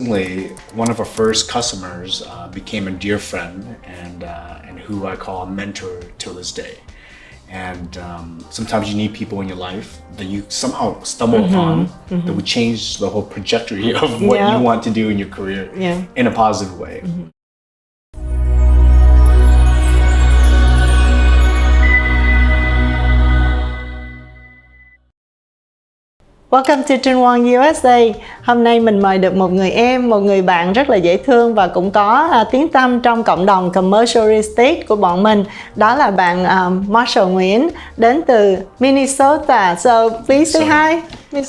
surprisingly, one of our first customers became a dear friend and who I call a mentor till this day. And sometimes you need people in your life that you somehow stumble upon that would change the whole trajectory of what you want to do in your career in a positive way. Welcome to Trinh USA. Hôm nay mình mời được một người em, một người bạn rất là dễ thương và cũng có tiếng tăm trong cộng đồng commercial real estate của bọn mình. Đó là bạn Marshall Nguyen đến từ Minnesota. So please say hi.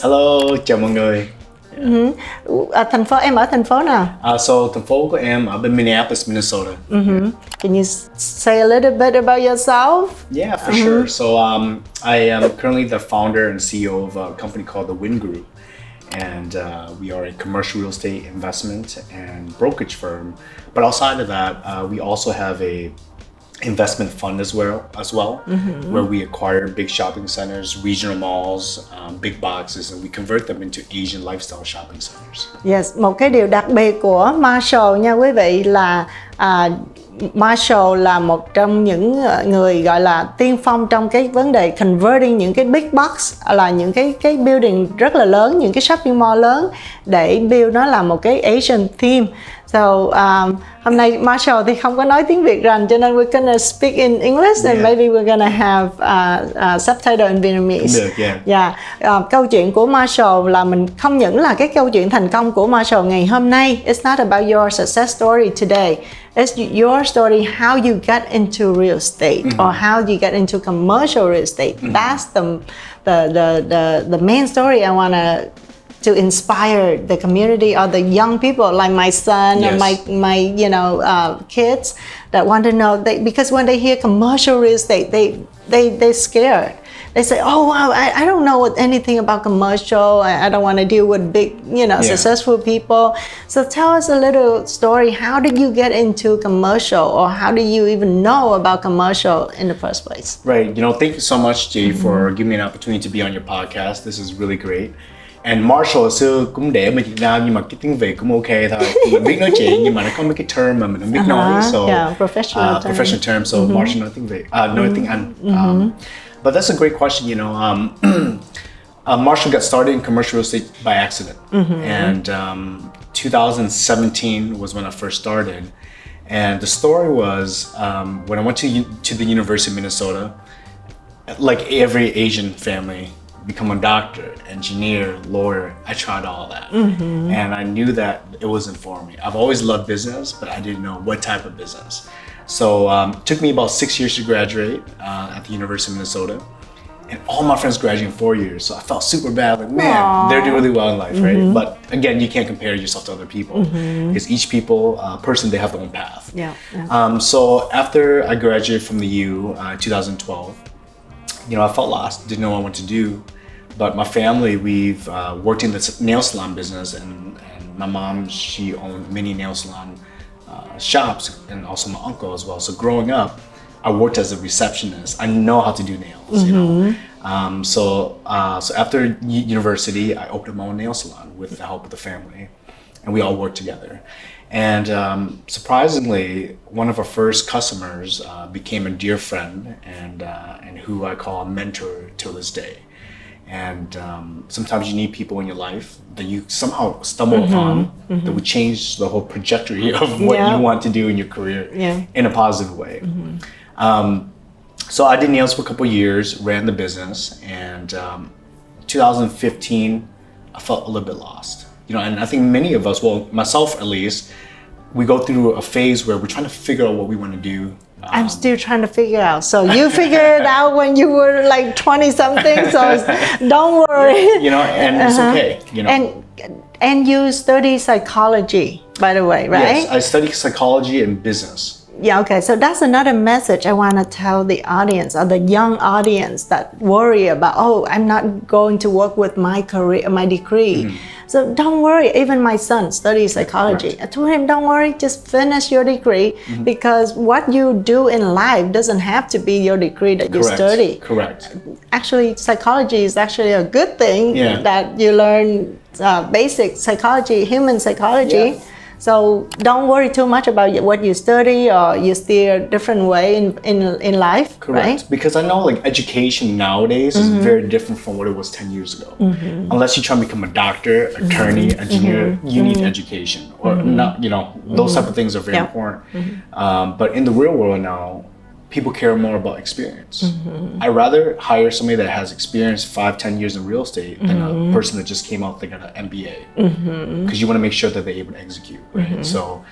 Hello, chào mọi người. Thành phố em ở thành phố nào? So thành phố của em ở bên Minneapolis, Minnesota. Can you say a little bit about yourself? Yeah, for sure. So I am currently the founder and CEO of a company called the WYN Group, and we are a commercial real estate investment and brokerage firm. But outside of that, we also have a investment fund as well, where we acquire big shopping centers, regional malls, big boxes, and we convert them into Asian lifestyle shopping centers. Yes, một cái điều đặc biệt của Marshall nha quý vị là Marshall là một trong những người gọi là tiên phong trong cái vấn đề converting những cái big box là những cái building rất là lớn, những cái shopping mall lớn để build nó là một cái Asian theme. So hôm nay Marshall thì không có nói tiếng Việt rành cho nên we're gonna speak in English and maybe we're gonna have subtitle in Vietnamese. Câu chuyện của Marshall là mình không những là cái câu chuyện thành công của Marshall ngày hôm nay. It's not about your success story today. It's your story how you got into real estate or how you get into commercial real estate. That's the main story I wanna to inspire the community or the young people like my son or my kids that want to know because when they hear commercial real estate they scared. They say, oh wow, I don't know anything about commercial. I don't want to deal with big, successful people. So tell us a little story. How did you get into commercial, or how do you even know about commercial in the first place? Right. Thank you so much, Jay, for giving me an opportunity to be on your podcast. This is really great. And Marshall hồi xưa cũng để bên Việt Nam nhưng mà cái tiếng Việt cũng ok thôi. Mình biết nói chuyện nhưng mà nó có mấy cái term mà mình không biết nói. So professional term. So Marshall nói tiếng Việt, nói tiếng Anh. But that's a great question. Marshall got started in commercial real estate by accident, and 2017 was when I first started. And the story was when I went to the University of Minnesota, like every Asian family, become a doctor, engineer, lawyer. I tried all that, and I knew that it wasn't for me. I've always loved business, but I didn't know what type of business. So it took me about 6 years to graduate at the University of Minnesota, and all my friends graduated in 4 years. So I felt super bad, like man, they're doing really well in life, right? But again, you can't compare yourself to other people because each person, they have their own path. So after I graduated from the U, 2012. I felt lost, didn't know what I wanted to do. But my family, we've worked in the nail salon business, and my mom, she owned many nail salon shops, and also my uncle as well. So growing up, I worked as a receptionist. I know how to do nails, So after university, I opened my own nail salon with the help of the family, and we all worked together. And surprisingly, one of our first customers became a dear friend and who I call a mentor till this day. And sometimes you need people in your life that you somehow stumble upon that would change the whole trajectory of what you want to do in your career in a positive way. So I did nails for a couple of years, ran the business, and 2015, I felt a little bit lost. And I think many of us, well, myself at least, we go through a phase where we're trying to figure out what we want to do. I'm still trying to figure out. So you figured it out when you were like 20 something. So don't worry. And it's okay. And you study psychology, by the way, right? Yes, I study psychology and business. Yeah, okay. So that's another message I want to tell the audience or the young audience that worry about, oh, I'm not going to work with my career, my degree. So don't worry. Even my son studies psychology. Right. I told him, don't worry, just finish your degree because what you do in life doesn't have to be your degree that you study. Correct. Actually, psychology is actually a good thing that you learn basic psychology, human psychology. Yeah. So don't worry too much about what you study, or you steer a different way in life. Correct. Right? Because I know like education nowadays is very different from what it was 10 years ago. Unless you try to become a doctor, attorney, engineer, you need education, or not, those type of things are very important. But in the real world now, people care more about experience. I'd rather hire somebody that has experience 5-10 years in real estate than a person that just came out they got an MBA. Because you want to make sure that they're able to execute, right? So,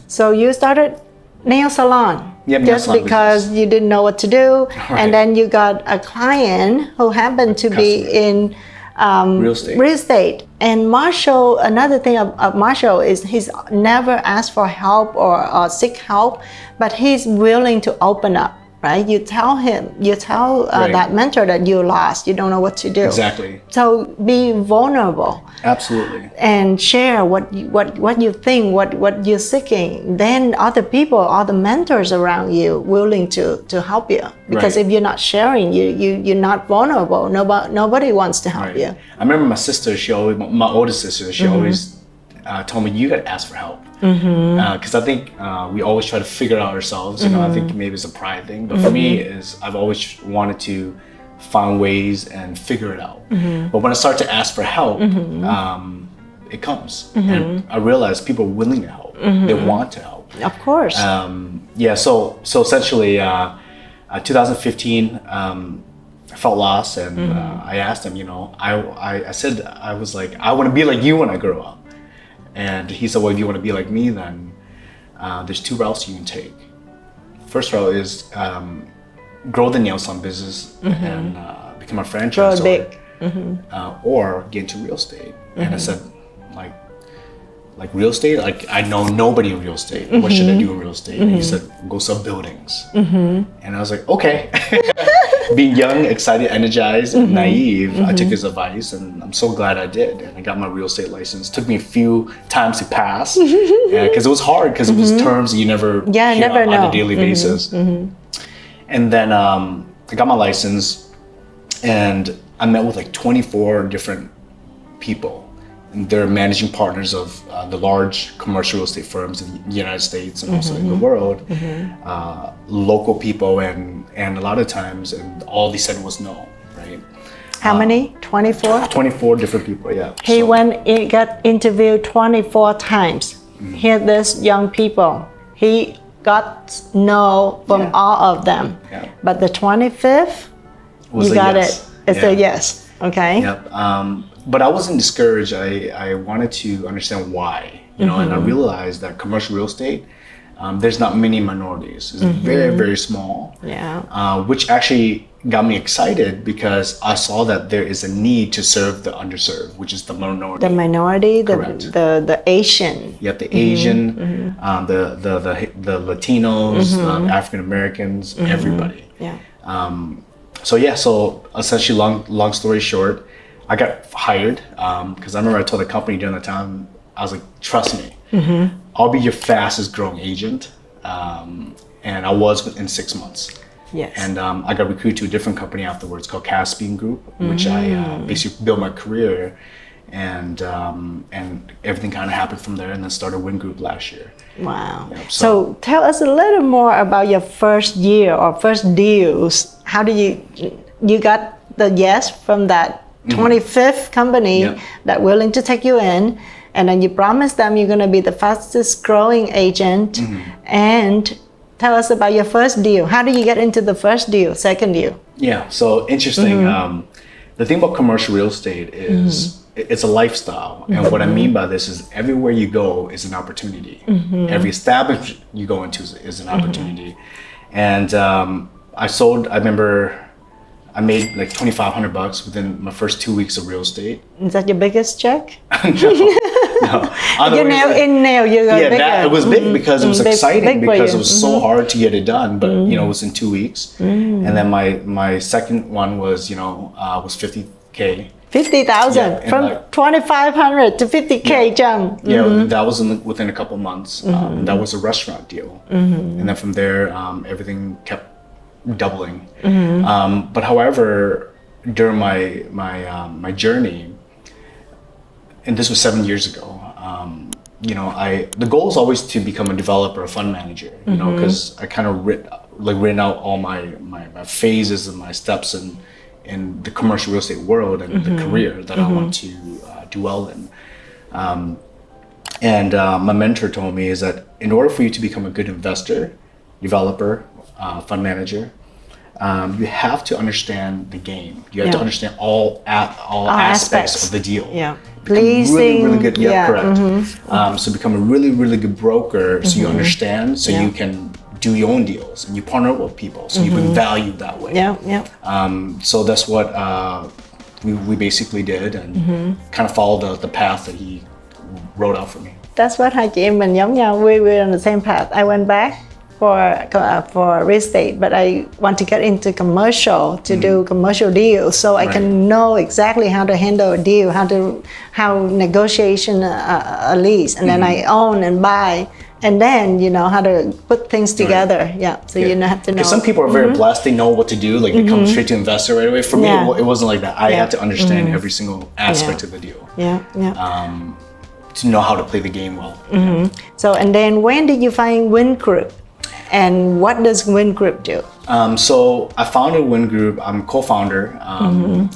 So you started nail salon. Yeah, nail just salon because business. you didn't know what to do, Right. and then you got a client who happened to be in Real estate. And Marshall, another thing of Marshall is he's never asked for help or seek help, but he's willing to open up, right? You tell Right. that mentor that you lost, you don't know what to do. Exactly. So be vulnerable Absolutely. and share what you think, what you're seeking. Then other people, other mentors around you, willing to help you. Because Right. if you're not sharing, you're not vulnerable. Nobody wants to help Right. you. I remember my sister, my oldest sister, she always told me, you got to ask for help. Because I think we always try to figure it out ourselves. I think maybe it's a pride thing. But for me, I've always wanted to find ways and figure it out. But when I start to ask for help, it comes. And I realize people are willing to help. They want to help. Of course. So essentially, 2015, I felt lost, and I asked him, I said, I was like, I want to be like you when I grow up. And he said, well, if you want to be like me, then there's 2 routes you can take. First route is grow the nail salon business and become a franchisor. Grow big. Or get into real estate. And I said, like real estate? Like, I know nobody in real estate. What should I do in real estate? And he said, go sell buildings. And I was like, okay. Being young, excited, energized, and naive, I took his advice, and I'm so glad I did. And I got my real estate license. Took me a few times to pass, because it was hard, because it was terms that you never hear on a daily basis. And then I got my license, and I met with like 24 different people. And they're managing partners of the large commercial real estate firms in the United States and also in the world, local people, and a lot of times, and all they said was no, right? How many? 24? 24 different people, yeah. He got interviewed 24 times. Here, this young people. He got no from all of them. Yeah. But the 25th, Was you a got yes. it. It's a yes. Okay. Yep. But I wasn't discouraged. I wanted to understand why, and I realized that commercial real estate, there's not many minorities. It's very, very small. Yeah. Which actually got me excited, because I saw that there is a need to serve the underserved, which is the minority. The minority, Correct. the Asian. You have the Asian, the Latinos, African Americans, everybody. Yeah. So essentially, long story short, I got hired because I remember I told the company during the time, I was like, trust me, I'll be your fastest growing agent. And I was within 6 months. Yes. And I got recruited to a different company afterwards called WYN Group, which I basically built my career, and everything kind of happened from there, and then started WYN Group last year. Wow. Yeah, so tell us a little more about your first year or first deals. How did you got the yes from that 25th company that willing to take you in, and then you promised them you're going to be the fastest growing agent, and tell us about your first deal. How did you get into the first deal, second deal? Yeah, so interesting. The thing about commercial real estate is it's a lifestyle. And what I mean by this is everywhere you go is an opportunity. Every establishment you go into is an opportunity. And I remember I made like $2,500 within my first 2 weeks of real estate. Is that your biggest check? No. You bigger. It was big because it was exciting, because it was so hard to get it done, but it was in 2 weeks. And then my second one was was $50K. 50,000 from 2,500 to 50K jump. Yeah, that was within a couple months. That was a restaurant deal, and then from there, everything kept doubling. But however, during my journey, and this was 7 years ago. You know, the goal is always to become a developer, a fund manager. You know, because I kind of written out all my phases and my steps in the commercial real estate world and the career that I want to do well in. And my mentor told me is that in order for you to become a good investor, developer, fund manager, you have to understand the game. You have to understand all aspects of the deal. Yeah. Really, really good. Yeah, correct. So become a really, really good broker, so you understand, so you can do your own deals, and you partner with people, so you bring value that way. So that's what we basically did, and kind of followed the path that he wrote out for me. That's what hai chị em mình giống nhau. We were on the same path. I went back for real estate, but I want to get into commercial to do commercial deals, so I can know exactly how to handle a deal, how negotiation a lease, and then I own and buy, and then you know how to put things together. So you have to know. Because some people are very blessed; they know what to do, like they come straight to investor right away. For me, it wasn't like that. I had to understand every single aspect of the deal. To know how to play the game well. So, and then when did you find WYN Group? And what does WYN Group do? So I founded WYN Group. I'm co-founder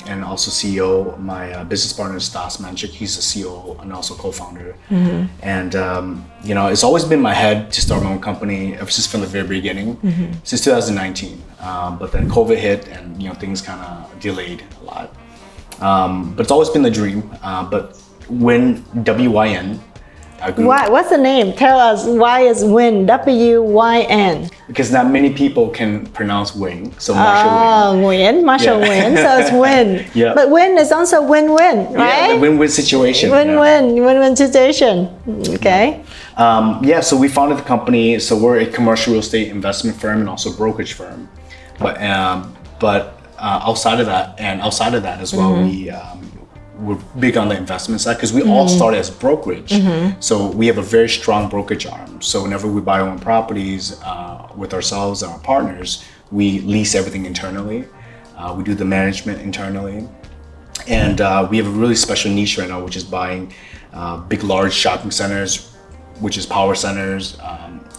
and also CEO. My business partner is Stas Manchik. He's the CEO and also co-founder. And you know, it's always been in my head to start my own company ever since from the very beginning, since 2019. But then COVID hit, and you know, things kind of delayed a lot. But it's always been the dream. But WYN, WYN. Why? What's the name? Tell us why is WYN, WYN? Because not many people can pronounce Wing, so Marshall Nguyen, Marshall Nguyen, so it's WYN. But WYN is also win-win, right? Yeah, the win-win situation. Win-win situation. Okay. So we founded the company. So we're a commercial real estate investment firm and also brokerage firm. But outside of that as well, we're big on the investment side, because we all started as brokerage. So we have a very strong brokerage arm. So whenever we buy our own properties with ourselves and our partners, we lease everything internally. We do the management internally. And we have a really special niche right now, which is buying big, large shopping centers, which is power centers,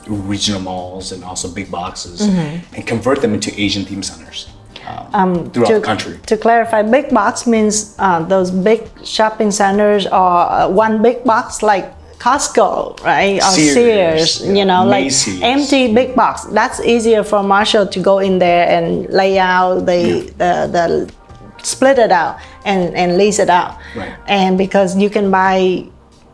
regional malls, and also big boxes, and convert them into Asian theme centers. Throughout the country. To clarify, big box means those big shopping centers are one big box like Costco, right? Or Sears, you know, Macy's. Like empty big box. That's easier for Marshall to go in there and lay out the split it out and lease it out. And because you can buy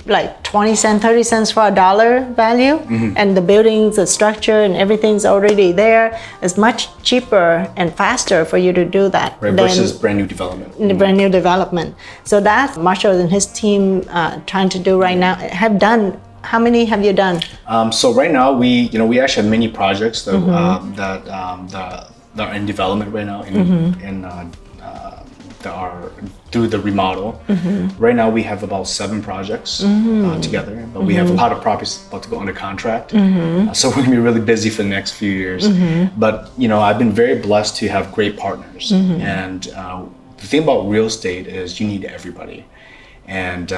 like 20 cents, 30 cents for $1 value, and the buildings, the structure, and everything's already there. It's much cheaper and faster for you to do that versus brand new development. Brand new development. So that's Marshall and his team trying to do right now. How many have you done? So right now we actually have many projects that are in development right now that are through the remodel. Right now we have about 7 projects together, but we have a lot of properties about to go under contract. So we're gonna be really busy for the next few years. But you know, I've been very blessed to have great partners. And the thing about real estate is you need everybody. And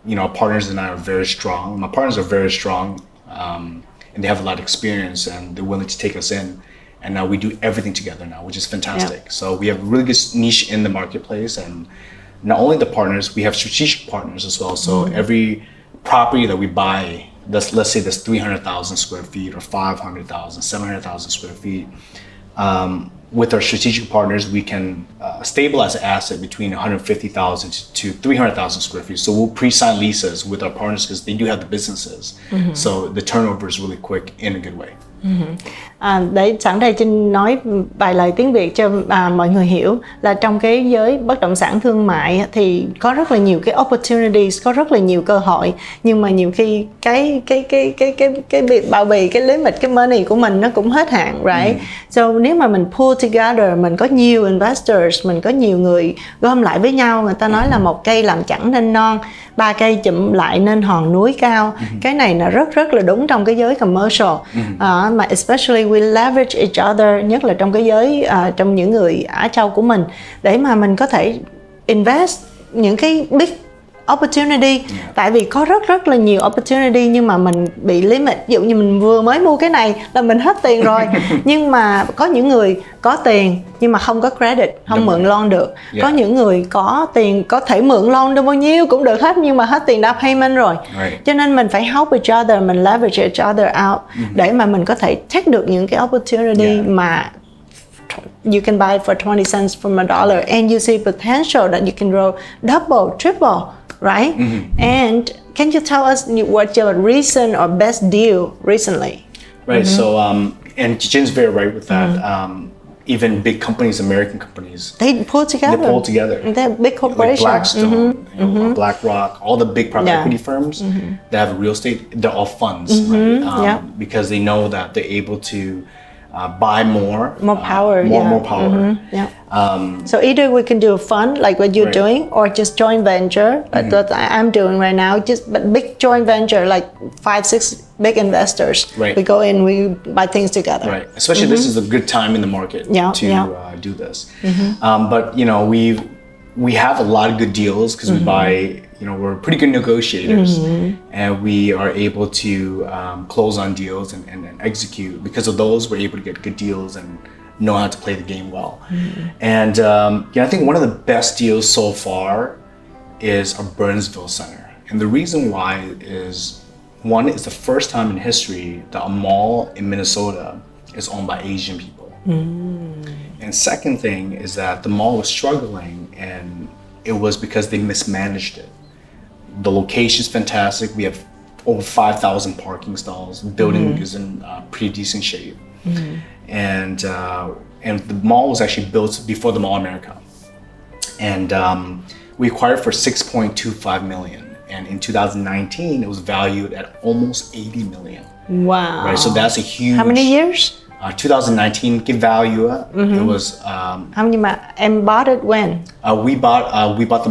you know, our partners and I are very strong. My partners are very strong, and they have a lot of experience, and they're willing to take us in. And now we do everything together now, which is fantastic. So we have a really good niche in the marketplace, and not only the partners, we have strategic partners as well. So every property that we buy, let's say that's 300,000 square feet or 500,000, 700,000 square feet. With our strategic partners, we can stabilize an asset between 150,000 to 300,000 square feet. So we'll pre-sign leases with our partners because they do have the businesses. So the turnover is really quick in a good way. Đấy, sẵn đây Trinh nói vài lời tiếng Việt cho mọi người hiểu là trong cái giới bất động sản thương mại thì có rất là nhiều cái opportunities, có rất là nhiều cơ hội, nhưng mà nhiều khi cái việc bao bì, cái limit, cái money của mình nó cũng hết hạn, right? So nếu mà mình pull together, mình có nhiều investors, mình có nhiều người gom lại với nhau, người ta nói là một cây làm chẳng nên non, 3 cây chụm lại nên hòn núi cao. Cái này là rất là đúng trong cái giới commercial. Mà especially we leverage each other, nhất là trong cái giới trong những người Á Châu của mình, để mà mình có thể invest những cái big opportunity. Tại vì có rất là nhiều opportunity nhưng mà mình bị limit. Ví dụ như mình vừa mới mua cái này là mình hết tiền rồi. Nhưng mà có những người có tiền nhưng mà không có credit, không mượn loan được. Có những người có tiền có thể mượn loan được bao nhiêu cũng được hết nhưng mà hết tiền down payment rồi. Cho nên mình phải help each other, mình leverage each other out để mà mình có thể take được những cái opportunity mà you can buy it for 20 cents from a dollar and you see potential that you can grow double, triple, right? And can you tell us what your recent or best deal recently? Right, so and Jin's very right with that. Even big companies, American companies, they pull together. They're big corporations. Like Blackstone, BlackRock, all the big private equity firms that have real estate, they're all funds, right? Because they know that they're able to buy more power, more power. So either we can do a fund like what you're doing, or just joint venture, like what I'm doing right now. But big joint venture, like 5-6 big investors. We go in, we buy things together. Right. Especially this is a good time in the market to do this. But you know, we have a lot of good deals because we buy. You know, we're pretty good negotiators, and we are able to close on deals and execute. Because of those, we're able to get good deals and know how to play the game well. And I think one of the best deals so far is our Burnsville Center. And the reason why is, one, it's the first time in history that a mall in Minnesota is owned by Asian people. And second thing is that the mall was struggling, and it was because they mismanaged it. The location's fantastic. We have over 5,000 parking stalls. The building is in pretty decent shape. And the mall was actually built before the Mall of America. And we acquired for $6.25 million. And in 2019, it was valued at almost $80 million. Wow. Right, so that's a huge... How many years? 2019 cái value it was how many and bought it when? We bought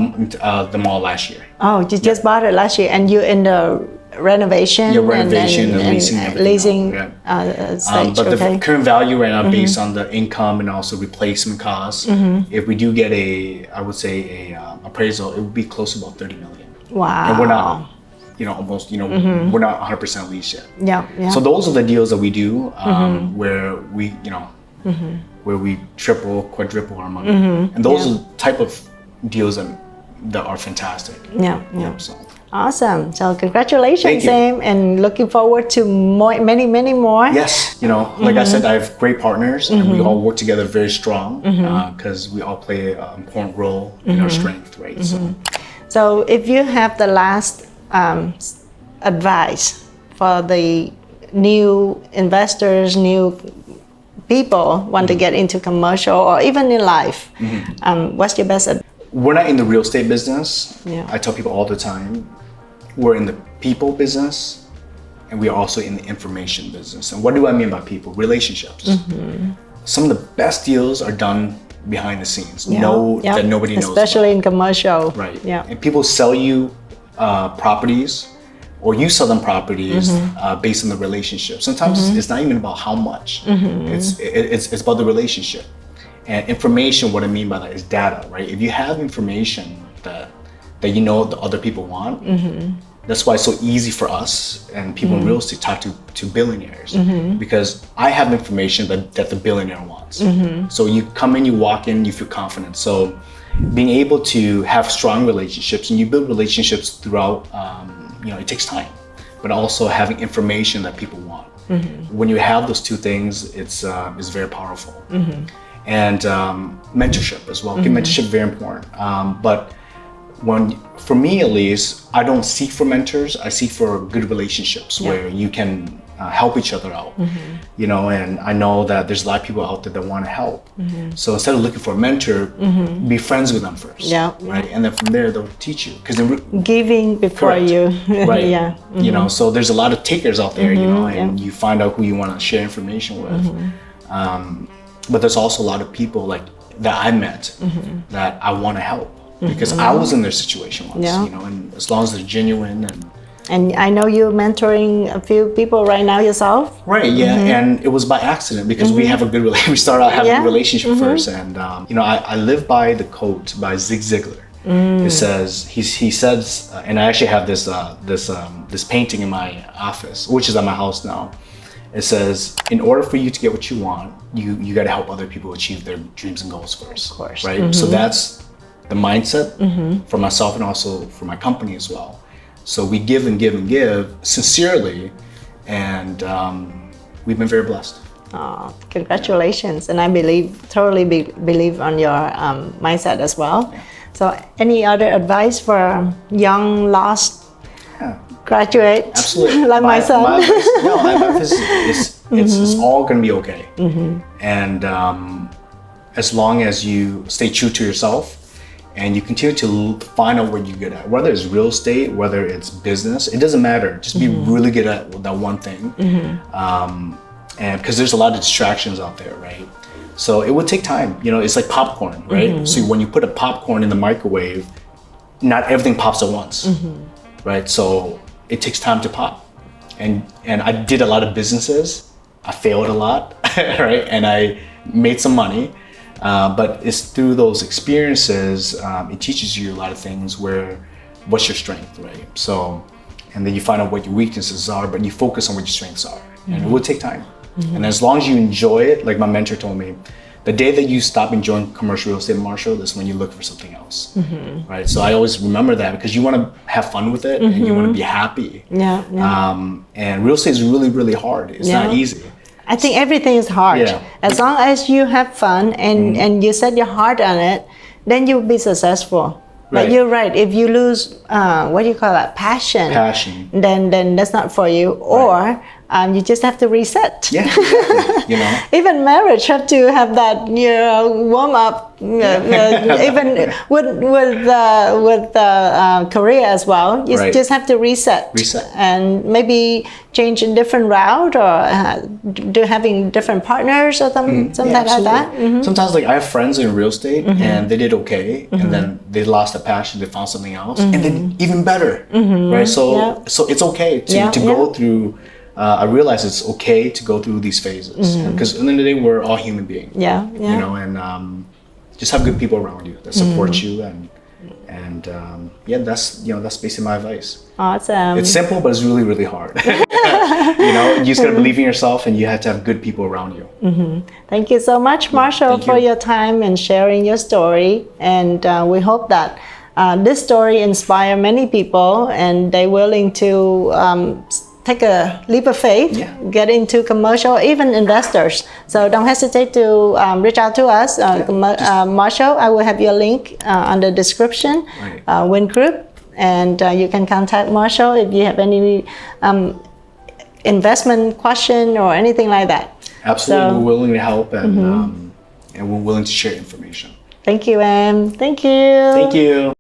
the mall last year. Oh, you just bought it last year, and you're in the renovation and leasing stage. But the current value right now, based on the income and also replacement costs, if we do get I would say a appraisal, it would be close to about 30 million. Wow. And we're not almost, we're not 100% leased yet. Yeah. So those are the deals that we do, where we, where we triple, quadruple our money. And those are the type of deals that are fantastic. Yeah. So. Awesome. So congratulations, Sam, and looking forward to many more. Yes. Like I said, I have great partners, and we all work together very strong, because we all play an important role in our strength, right? So if you have the last advice for the new investors, new people want to get into commercial or even in life, what's your best advice? We're not in the real estate business. Yeah. I tell people all the time, we're in the people business, and we are also in the information business. And what do I mean by people? Relationships. Some of the best deals are done behind the scenes. That nobody knows. Especially in commercial. Right. Yeah. And people sell you properties, or you sell them properties based on the relationship. Sometimes it's not even about how much. It's about the relationship. And information, what I mean by that is data, right? If you have information that the other people want, that's why it's so easy for us and people in real estate talk to billionaires, because I have information that the billionaire wants. So you come in, you walk in, you feel confident. So being able to have strong relationships, and you build relationships throughout, it takes time, but also having information that people want. When you have those two things, it's very powerful. And mentorship as well. Mentorship is very important. But for me at least, I don't seek for mentors. I seek for good relationships where you can help each other out. And I know that there's a lot of people out there that want to help. So instead of looking for a mentor, be friends with them first. Right? And then from there, they'll teach you. Giving before you. Right. So there's a lot of takers out there, and you find out who you want to share information with. But there's also a lot of people like that I met that I want to help, because I was in their situation once, and as long as they're genuine and I know you're mentoring a few people right now yourself. Right, yeah, and it was by accident because we have a good we started out having a relationship first, and I live by the quote by Zig Ziglar, It says he says, and I actually have this painting in my office, which is at my house now. It says, in order for you to get what you want, you got to help other people achieve their dreams and goals first. Of course. Right? So that's the mindset for myself and also for my company as well. So we give and give and give sincerely, and we've been very blessed. Oh, congratulations. And I totally believe on your mindset as well. Yeah. So any other advice for young, lost graduate Absolutely. like my son? My advice is it's all going to be okay. And as long as you stay true to yourself and you continue to find out what you're good at, whether it's real estate, whether it's business, it doesn't matter. Just be really good at that one thing. And because there's a lot of distractions out there, right? So it would take time. You know, it's like popcorn, right? So when you put a popcorn in the microwave, not everything pops at once, right? So it takes time to pop. And I did a lot of businesses. I failed a lot, right? And I made some money. But it's through those experiences, it teaches you a lot of things what's your strength, right? So, and then you find out what your weaknesses are, but you focus on what your strengths are. And it will take time. And as long as you enjoy it, like my mentor told me, the day that you stop enjoying commercial real estate, Marshall, that's when you look for something else, right? So I always remember that because you want to have fun with it and you want to be happy. And real estate is really, really hard. It's not easy. I think everything is hard. As long as you have fun and you set your heart on it, then you'll be successful. But you're right. If you lose, what do you call that? Passion. Then that's not for you. Or you just have to reset. Yeah, exactly. You know. Even marriage have to have that, warm up. Even with career as well. You just have to reset. And maybe change a different route or having different partners or something like that. Sometimes, like I have friends in real estate and they did okay, and then they lost the passion, they found something else, and then even better, right? So it's okay to go through. I realize it's okay to go through these phases because at the end of the day, we're all human beings. You know, and just have good people around you that support you, and that's basically my advice. Awesome. It's simple, but it's really, really hard. You know, you just gotta believe in yourself, and you have to have good people around you. Thank you so much, Marshall, for your time and sharing your story. And we hope that this story inspire many people, and they're willing to take a leap of faith, get into commercial, even investors. So don't hesitate to reach out to us. Marshall, I will have your link on the description, WYN Group, and you can contact Marshall if you have any investment question or anything like that. Absolutely, we're willing to help, and we're willing to share information. Thank you, Em. Thank you. Thank you.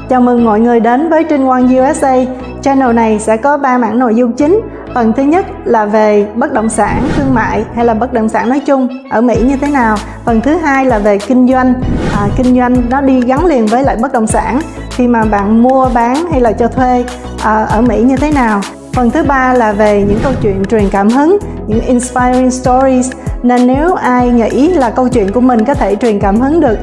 Chào mừng mọi người đến với Trinh Wong USA. Channel này sẽ có 3 mảng nội dung chính. Phần thứ nhất là về bất động sản, thương mại hay là bất động sản nói chung ở Mỹ như thế nào. Phần thứ hai là về kinh doanh. Kinh doanh nó đi gắn liền với lại bất động sản. Khi mà bạn mua, bán hay là cho thuê ở Mỹ như thế nào. Phần thứ ba là về những câu chuyện truyền cảm hứng, những inspiring stories. Nên nếu ai nghĩ là câu chuyện của mình có thể truyền cảm hứng được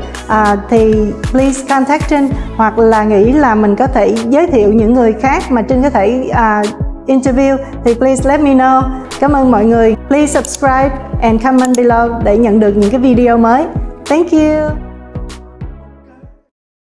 thì please contact Trinh, hoặc là nghĩ là mình có thể giới thiệu những người khác mà Trinh có thể interview thì please let me know. Cảm ơn mọi người. Please subscribe and comment below để nhận được những cái video mới. Thank you.